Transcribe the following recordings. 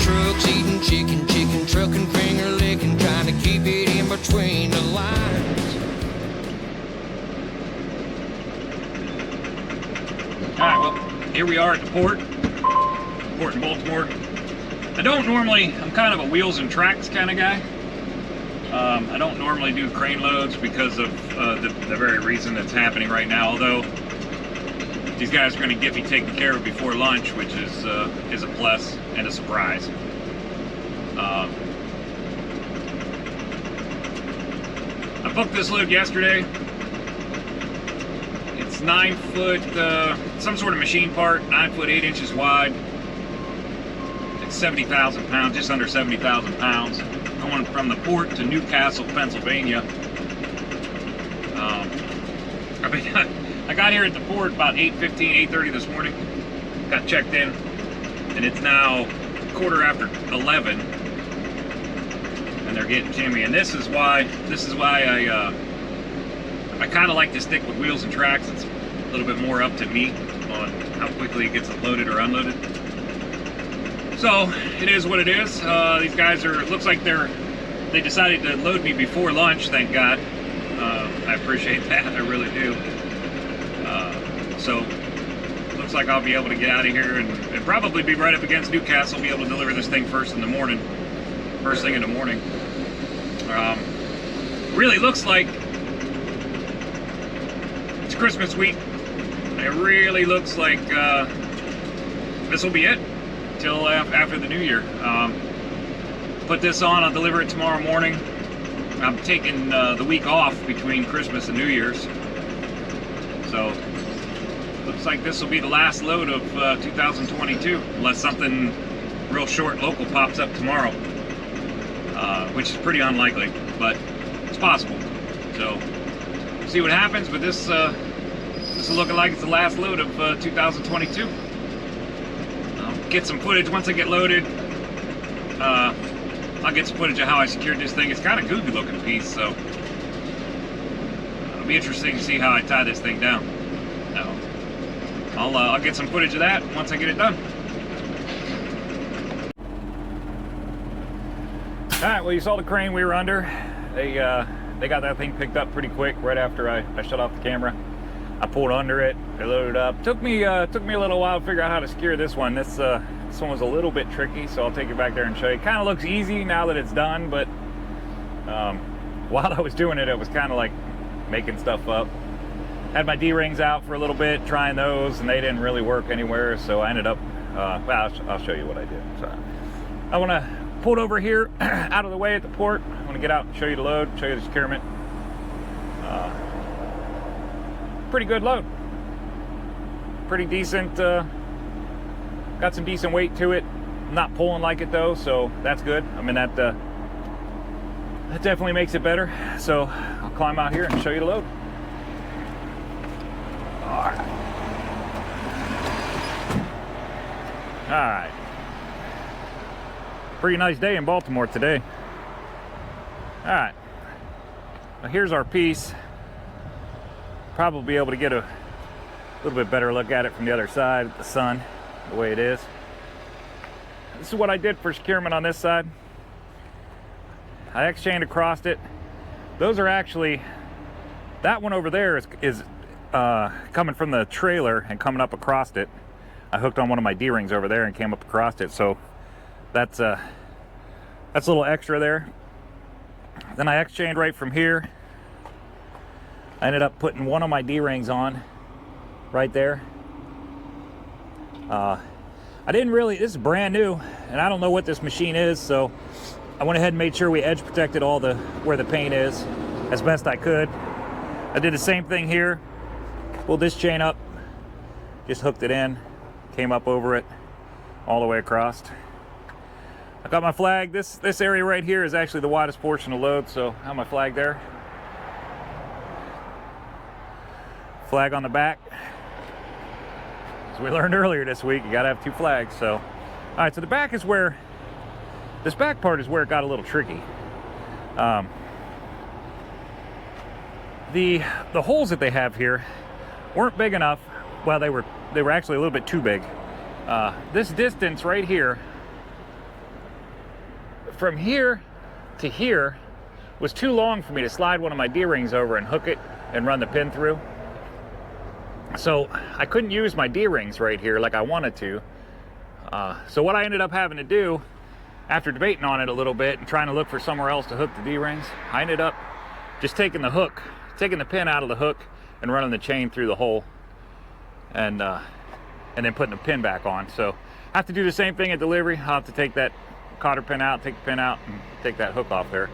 trucks, eating chicken, trucking, finger licking, trying to keep it in between the lines. Alright, well, here we are at the port in Baltimore. I'm kind of a wheels and tracks kind of guy. I don't normally do crane loads because of the very reason that's happening right now, although these guys are going to get me taken care of before lunch, which is a plus and a surprise. I booked this load yesterday. It's 9 foot, some sort of machine part, 9 foot 8 inches wide. It's 70,000 pounds, just under 70,000 pounds. Going from the port to Newcastle, Pennsylvania. I got here at the port about 8:15, 8:30 this morning. Got checked in, and it's now 11:15, and they're getting Jimmy. And this is why I kind of like to stick with wheels and tracks. It's a little bit more up to me on how quickly it gets loaded or unloaded. So it is what it is. These guys looks like they decided to load me before lunch, thank God. I appreciate that, I really do. So looks like I'll be able to get out of here and probably be right up against Newcastle, be able to deliver this thing first thing in the morning. Really looks like it's Christmas week. It really looks like this will be it till after the new year. Put this on, I'll deliver it tomorrow morning. I'm taking the week off between Christmas and New Year's. So looks like this will be the last load of 2022, unless something real short local pops up tomorrow, which is pretty unlikely, but it's possible. So see what happens, but this is looking like it's the last load of 2022. I'll get some footage once I get loaded. I'll get some footage of how I secured this thing. It's kind of goofy looking piece, so it'll be interesting to see how I tie this thing down. I'll get some footage of that once I get it done. Alright, well, you saw the crane we were under. They got that thing picked up pretty quick right after I shut off the camera. I pulled under it, they loaded up. Took me a little while to figure out how to secure this one. This one was a little bit tricky, so I'll take it back there and show you. It kind of looks easy now that it's done, but while I was doing it, it was kind of like making stuff up. Had my D-rings out for a little bit, trying those, and they didn't really work anywhere, so I ended up, well, I'll show you what I did. So I want to pull it over here, out of the way at the port. I want to get out and show you the load, show you the securement. Pretty good load. Pretty decent, got some decent weight to it. Not pulling like it though, so that's good. I mean, that definitely makes it better. So I'll climb out here and show you the load. All right. Pretty nice day in Baltimore today. All right. Now here's our piece. Probably be able to get a little bit better look at it from the other side of the sun, the way it is. This is what I did for securement on this side. I X-chained across it. Those are actually, that one over there is coming from the trailer and coming up across it. I hooked on one of my D-rings over there and came up across it, so that's a little extra there. Then I X-chained right from here. I ended up putting one of my D-rings on right there. I didn't really, this is brand new, and I don't know what this machine is, so I went ahead and made sure we edge protected all where the paint is as best I could. I did the same thing here. Pulled this chain up, just hooked it in, came up over it all the way across. I got my flag. This area right here is actually the widest portion of load, so I have my flag there. Flag on the back. As we learned earlier this week, you gotta have 2 flags. So, all right, so the back is where, this back part is where it got a little tricky. The holes that they have here weren't big enough. Well, they were actually a little bit too big. This distance right here from here to here was too long for me to slide one of my D-rings over and hook it and run the pin through. So I couldn't use my D-rings right here like I wanted to. So what I ended up having to do, after debating on it a little bit and trying to look for somewhere else to hook the D-rings, I ended up just taking the pin out of the hook and running the chain through the hole, and then putting the pin back on. So I have to do the same thing at delivery. I'll have to take that cotter pin out, take the pin out, and take that hook off there.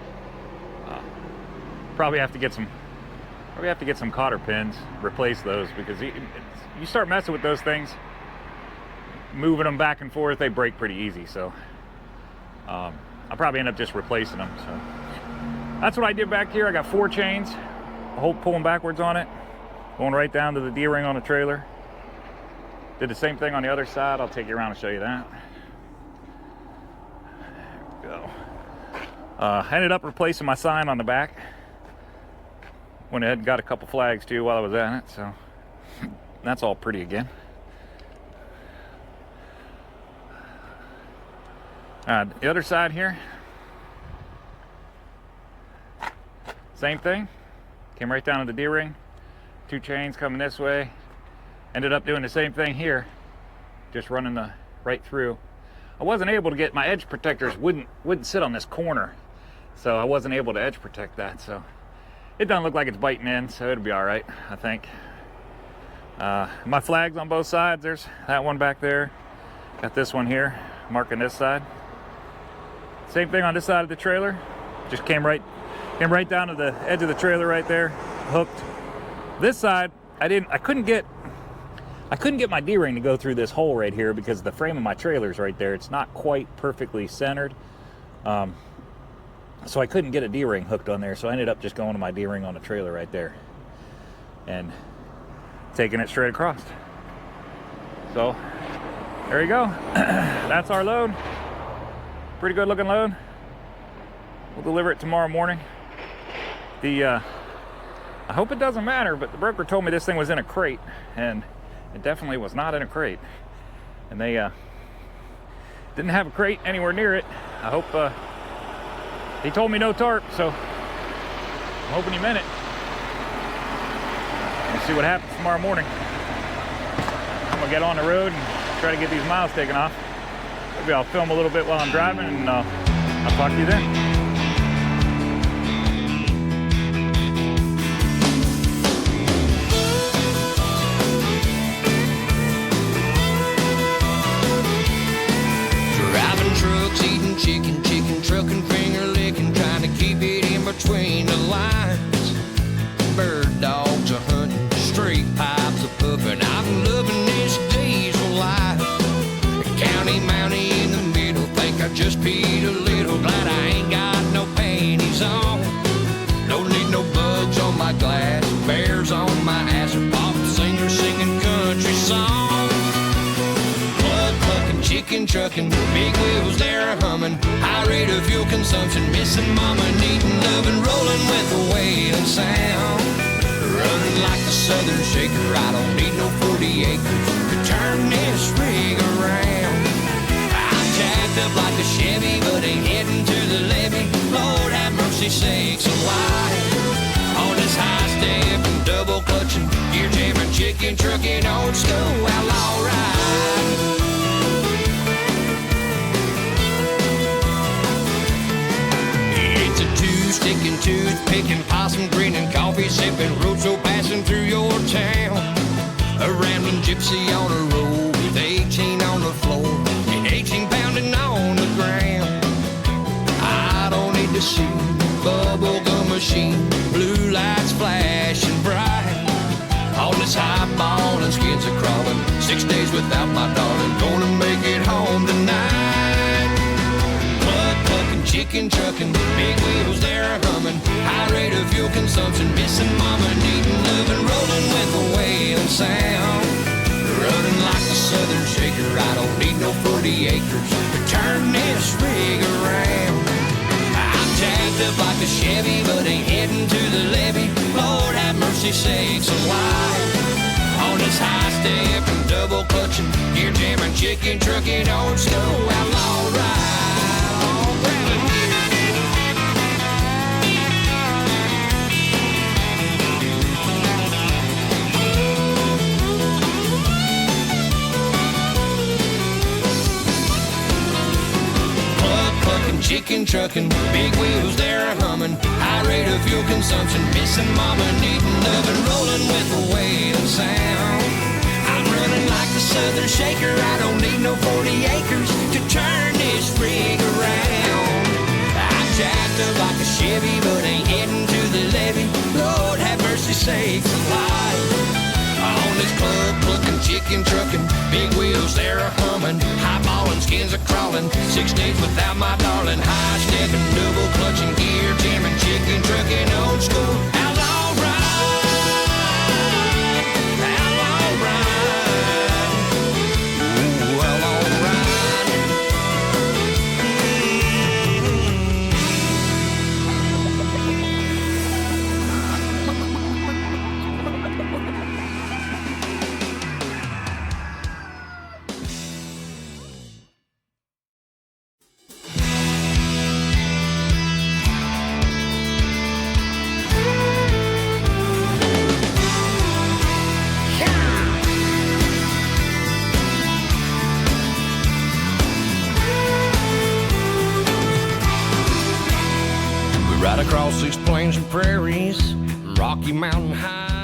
Probably have to get some cotter pins, replace those, because you start messing with those things, moving them back and forth, they break pretty easy. So I'll probably end up just replacing them. So that's what I did back here. I got 4 chains, the hole pulling backwards on it, going right down to the D-ring on the trailer. Did the same thing on the other side. I'll take you around and show you that. There we go. I ended up replacing my sign on the back. Went ahead and got a couple flags too while I was at it, so that's all pretty again. The other side here, same thing. Came right down to the D-ring, 2 chains coming this way. Ended up doing the same thing here, just running the right through. I wasn't able to get my edge protectors, wouldn't sit on this corner, so I wasn't able to edge protect that. So it doesn't look like it's biting in, so it'll be all right, I think. My flags on both sides. There's that one back there. Got this one here, marking this side. Same thing on this side of the trailer. Just came right down to the edge of the trailer right there, hooked. This side, I couldn't get my D-ring to go through this hole right here because the frame of my trailer's right there. It's not quite perfectly centered. So I couldn't get a D-ring hooked on there. So I ended up just going to my D-ring on the trailer right there and taking it straight across. So there you go. That's our load. Pretty good looking load. We'll deliver it tomorrow morning. I hope it doesn't matter, but the broker told me this thing was in a crate, and it definitely was not in a crate. And they didn't have a crate anywhere near it. I hope, he told me no tarp, so I'm hoping he meant it. We'll see what happens tomorrow morning. I'm gonna get on the road and try to get these miles taken off. Maybe I'll film a little bit while I'm driving, and I'll talk to you then. Chicken, trucking, finger licking, trying to keep it in between the lines. Bird dogs are hunting, straight pipes are puffing. I'm loving this diesel life. County Mountie in the middle, think I just peed a little. Glad I ain't got no panties on. Don't need no bugs on my glass, bears on my ass, or pop singer singing country songs. Chicken trucking, big wheels they're humming, high rate of fuel consumption, missing mama, needing loving, rolling with the wailing sound. Running like a southern shaker, I don't need no 40 acres to turn this rig around. I'm jacked up like a Chevy, but ain't heading to the levee. Lord have mercy sakes alive. On this high step and double clutching, gear jamming, chicken trucking, old school outlaw ride. Sticking tooth, picking possum, grinning, coffee sipping, roadshow passing through your town. A rambling gypsy on a road with 18 on the floor and 18 pounding on the ground. I don't need to see bubblegum machine, blue lights flashing bright. On this highball and skins are crawling, 6 days without my darling, gonna make it home tonight. Chicken trucking, big wheels they're humming, high rate of fuel consumption, missing mama, needing loving, rolling with the wailing sound. Running like a southern shaker, I don't need no 40 acres to turn this rig around. I'm jacked up like a Chevy, but ain't heading to the levee. Lord have mercy sakes alive. On this high step and double clutching, gear jamming, chicken trucking, old school outlaw ride. Oh, plucking, chicken trucking, big wheels they're humming, high rate of fuel consumption, missing mama, needing loving, rolling with the weight and sound. I'm running like the Southern Shaker, I don't need no 40 acres to turn this rig around. I'm jacked up like a Chevy, but ain't heading to the levee. Lord have mercy sakes alive. On this club, plucking, chicken trucking, big wheels they're humming, highballing, skins are crawling, 6 days without my darling, high stepping, double clutching, gear jamming, chicken trucking, old school. Outlaw ride, outlaw ride, ooh, outlaw ride. Right across these plains and prairies, Rocky Mountain High.